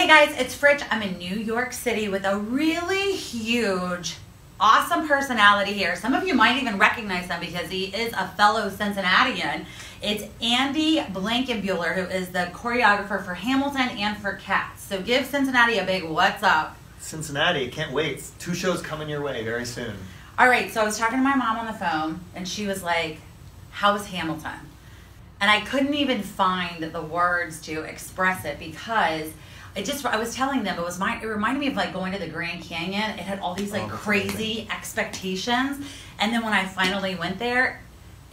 guys, it's Fritsch. I'm in New York City with a really huge, awesome personality here. Some of you might even recognize him because he is a fellow Cincinnatian. It's Andy Blankenbuehler, who is the choreographer for Hamilton and for Cats. So give Cincinnati a big what's up. Cincinnati, can't wait. 2 shows coming your way very soon. All right, so I was talking to my mom on the phone, and she was like, how's Hamilton? And I couldn't even find the words to express it because I was telling them it reminded me of like going to the Grand Canyon. It had all these like crazy expectations, and then when I finally went there,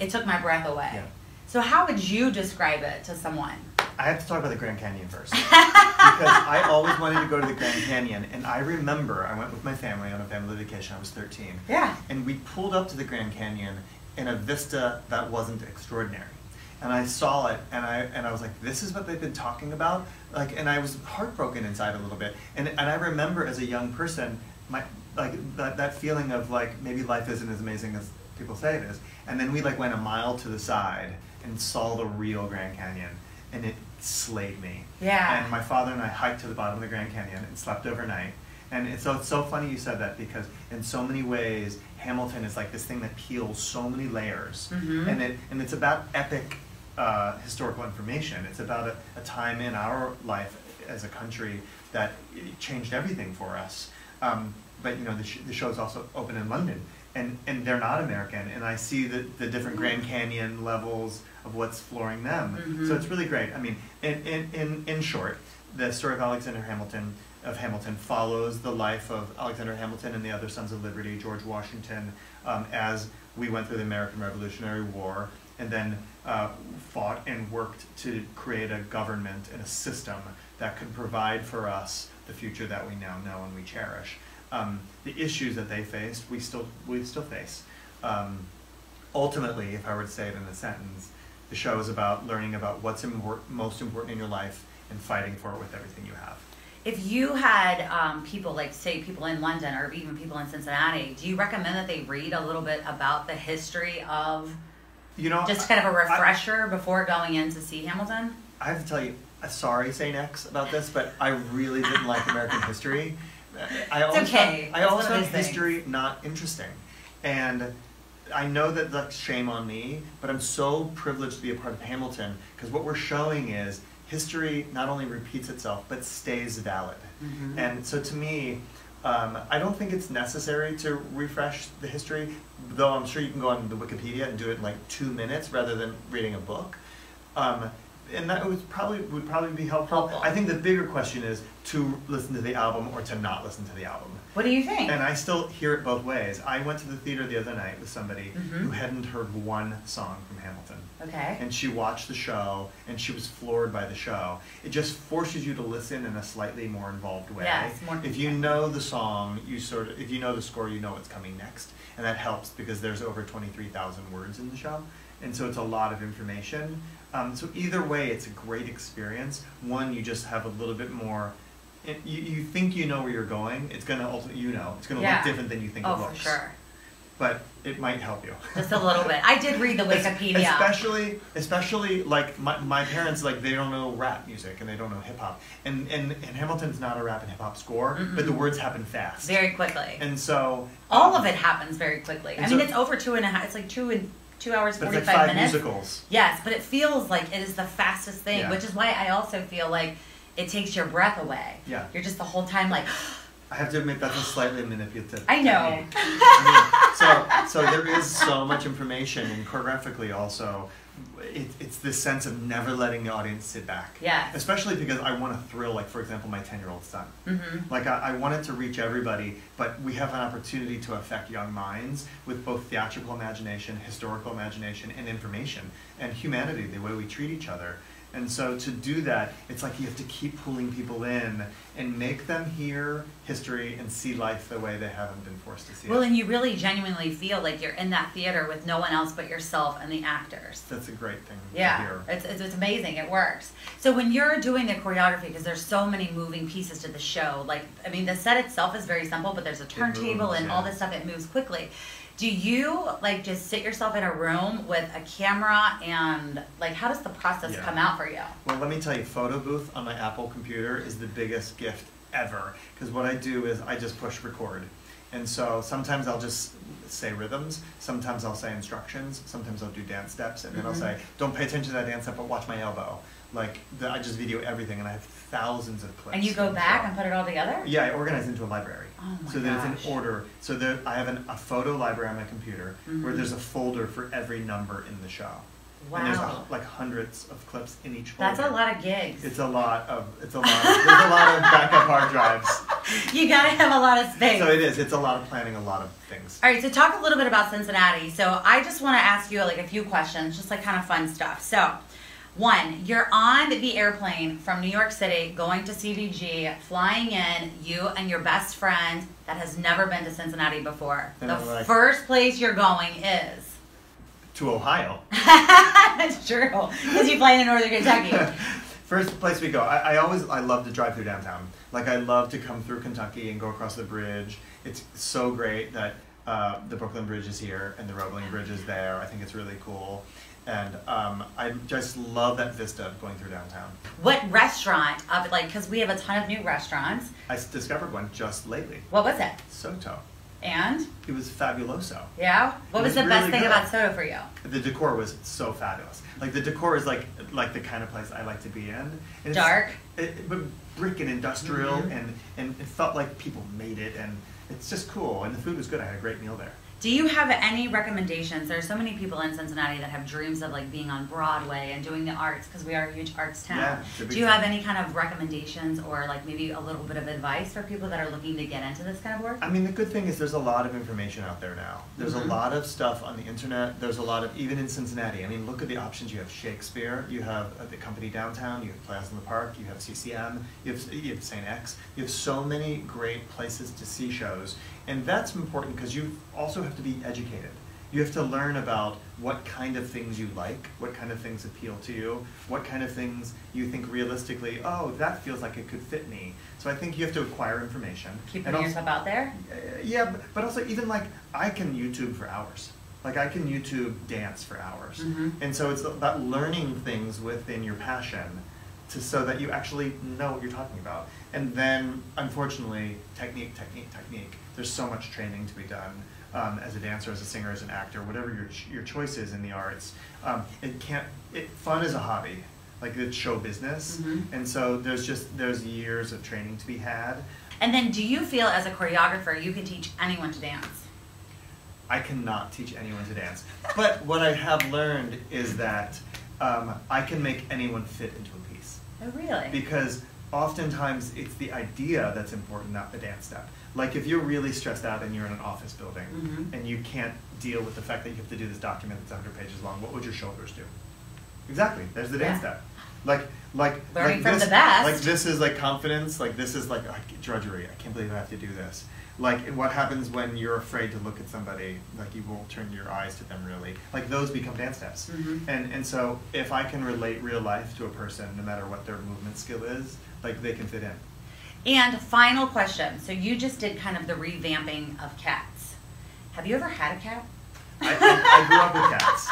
it took my breath away. Yeah. So how would you describe it to someone? I have to talk about the Grand Canyon first. Because I always wanted to go to the Grand Canyon, and I remember I went with my family on a family vacation. I was 13. Yeah. And we pulled up to the Grand Canyon in a vista that wasn't extraordinary. And I saw it, and I was like, this is what they've been talking about? And I was heartbroken inside a little bit. And I remember as a young person, that feeling of like, maybe life isn't as amazing as people say it is. And then we like went a mile to the side and saw the real Grand Canyon, and it slayed me. Yeah. And my father and I hiked to the bottom of the Grand Canyon and slept overnight. And so it's so funny you said that, because in so many ways, Hamilton is like this thing that peels so many layers. Mm-hmm. And it's about epic historical information. It's about a time in our life as a country that changed everything for us. But you know, the show's also open in London, and they're not American, and I see the different Grand Canyon levels of what's flooring them. Mm-hmm. So it's really great. I mean, in short, the story of Alexander Hamilton follows the life of Alexander Hamilton and the other Sons of Liberty, George Washington, as we went through the American Revolutionary War, and then fought and worked to create a government and a system that could provide for us the future that we now know and we cherish. The issues that they faced, we still face. Ultimately, if I were to say it in a sentence, the show is about learning about what's most important in your life and fighting for it with everything you have. If you had people, like say people in London or even people in Cincinnati, do you recommend that they read a little bit about the history of, just kind of a refresher before going in to see Hamilton? I have to tell you, sorry St. X about this, but I really didn't like American history. I always found history not interesting. And I know that that's shame on me, but I'm so privileged to be a part of Hamilton, because what we're showing is history not only repeats itself, but stays valid. Mm-hmm. And so to me, I don't think it's necessary to refresh the history, though I'm sure you can go on the Wikipedia and do it in like 2 minutes rather than reading a book. And that would probably be helpful. I think the bigger question is to listen to the album or to not listen to the album. What do you think? And I still hear it both ways. I went to the theater the other night with somebody mm-hmm. who hadn't heard one song from Hamilton. Okay. And she watched the show, and she was floored by the show. It just forces you to listen in a slightly more involved way. Yes, more. If you know the song, if you know the score, you know what's coming next. And that helps because there's over 23,000 words in the show. And so it's a lot of information. So either way, it's a great experience. One, you just have a little bit more, you think you know where you're going. It's going to ultimately, it's going to look different than you think it looks. Oh, for sure. But it might help you. Just a little bit. I did read the Wikipedia. Especially like my parents, like they don't know rap music and they don't know hip hop. And Hamilton's not a rap and hip hop score, mm-hmm. but the words happen fast. Very quickly. And so all of it happens very quickly. I mean, it's over 2.5. It's like 2 hours, 45 but it's like 5 minutes. musicals. Yes, but it feels like it is the fastest thing, which is why I also feel like it takes your breath away. Yeah. You're just the whole time like. I have to admit that's a slightly manipulative. I know. So there is so much information, and choreographically also, it's this sense of never letting the audience sit back. Yeah. Especially because I want to thrill, like for example, my 10-year-old son. Mm-hmm. Like I want it to reach everybody, but we have an opportunity to affect young minds with both theatrical imagination, historical imagination, and information, and humanity, the way we treat each other. And so to do that, it's like you have to keep pulling people in and make them hear history and see life the way they haven't been forced to see it. Well, and you really genuinely feel like you're in that theater with no one else but yourself and the actors. That's a great thing to hear. It's amazing. It works. So when you're doing the choreography, because there's so many moving pieces to the show, like, I mean, the set itself is very simple, but there's a turntable and all this stuff, it moves quickly. Do you like just sit yourself in a room with a camera and like how does the process come out for you? Well, let me tell you, photo booth on my Apple computer is the biggest gift ever, because what I do is I just push record. And so sometimes I'll just say rhythms, sometimes I'll say instructions, sometimes I'll do dance steps, and then I'll say, don't pay attention to that dance step, but watch my elbow. Like, I just video everything, and I have thousands of clips. And you go back and put it all together? Yeah, I organize into a library. Oh my so that it's in order. So there, I have a photo library on my computer where there's a folder for every number in the show. Wow. And there's like hundreds of clips in each folder. That's a lot of gigs. There's a lot of backup hard drives. You gotta have a lot of space. So it is. It's a lot of planning, a lot of things. All right, so talk a little bit about Cincinnati. So I just want to ask you like a few questions, just like kind of fun stuff. So, one, you're on the airplane from New York City going to CVG, flying in, you and your best friend that has never been to Cincinnati before. And the first place you're going is? To Ohio. That's true, because you fly in Northern Kentucky. First place we go. I love to drive through downtown. Like, I love to come through Kentucky and go across the bridge. It's so great that the Brooklyn Bridge is here and the Roebling Bridge is there. I think it's really cool. And I just love that vista of going through downtown. What restaurant, because we have a ton of new restaurants. I discovered one just lately. What was it? Soto. And? It was fabuloso. Yeah? What was the best thing about Soto for you? The decor was so fabulous. Like, the decor is like the kind of place I like to be in. And dark? But brick and industrial, and it felt like people made it, and it's just cool. And the food was good. I had a great meal there. Do you have any recommendations? There's so many people in Cincinnati that have dreams of like being on Broadway and doing the arts because we are a huge arts town. Yeah, do you have any kind of recommendations or like maybe a little bit of advice for people that are looking to get into this kind of work? I mean, the good thing is there's a lot of information out there now. There's a lot of stuff on the internet. There's a lot of, even in Cincinnati, I mean, look at the options. You have Shakespeare, you have the Company Downtown, you have Plaza in the Park, you have CCM, you have St. X. You have so many great places to see shows. And that's important because you also have to be educated. You have to learn about what kind of things you like, what kind of things appeal to you, what kind of things you think realistically, oh, that feels like it could fit me. So I think you have to acquire information. Keep putting yourself out there? Yeah, but also even like, I can YouTube for hours. Like, I can YouTube dance for hours. And so it's about learning things within your passion so that you actually know what you're talking about. And then, unfortunately, technique. There's so much training to be done as a dancer, as a singer, as an actor, whatever your choice is in the arts. Fun is a hobby, like it's show business, and so there's years of training to be had. And then, do you feel as a choreographer you can teach anyone to dance? I cannot teach anyone to dance, but what I have learned is that I can make anyone fit into a piece. Oh, really? Because oftentimes it's the idea that's important, not the dance step. Like, if you're really stressed out and you're in an office building and you can't deal with the fact that you have to do this document that's 100 pages long, what would your shoulders do? Exactly. There's the dance step. Like learning from this, the best. Like, this is like confidence. Like, this is like drudgery. I can't believe I have to do this. Like, what happens when you're afraid to look at somebody? Like, you won't turn your eyes to them, really. Like, those become dance steps. And so if I can relate real life to a person, no matter what their movement skill is, like, they can fit in. And final question. So you just did kind of the revamping of cats. Have you ever had a cat? I grew up with cats.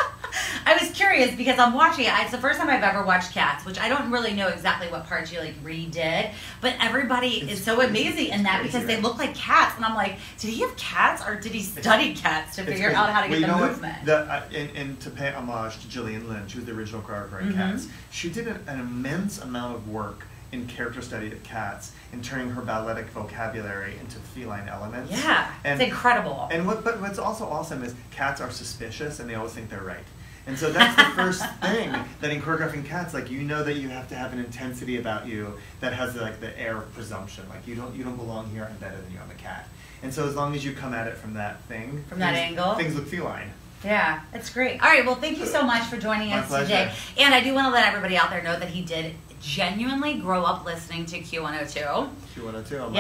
I was curious because I'm watching it. It's the first time I've ever watched Cats, which I don't really know exactly what parts you like redid, but everybody is so amazing in that because they look like cats, and I'm like, did he have cats or did he study cats to figure out how to get the movement? And to pay homage to Gillian Lynn, she was the original choreographer in Cats. She did an immense amount of work in character study of cats and turning her balletic vocabulary into feline elements. Yeah, it's incredible. And what's also awesome is cats are suspicious and they always think they're right. And so that's the first thing that in choreographing cats, like, you know that you have to have an intensity about you that has like the air of presumption. Like, you don't belong here, I'm better than you, I'm a cat. And so as long as you come at it from that thing, that angle, things look feline. Yeah, it's great. All right, well, thank you so much for joining us today. And I do want to let everybody out there know that he did genuinely grow up listening to Q102. Q102,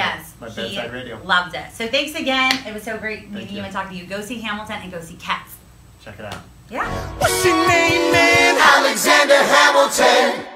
my bedside radio. Loved it. So thanks again. It was so great meeting you and talking to you. Go see Hamilton and go see Cats. Check it out. Yeah. What's your name, man? Alexander Hamilton.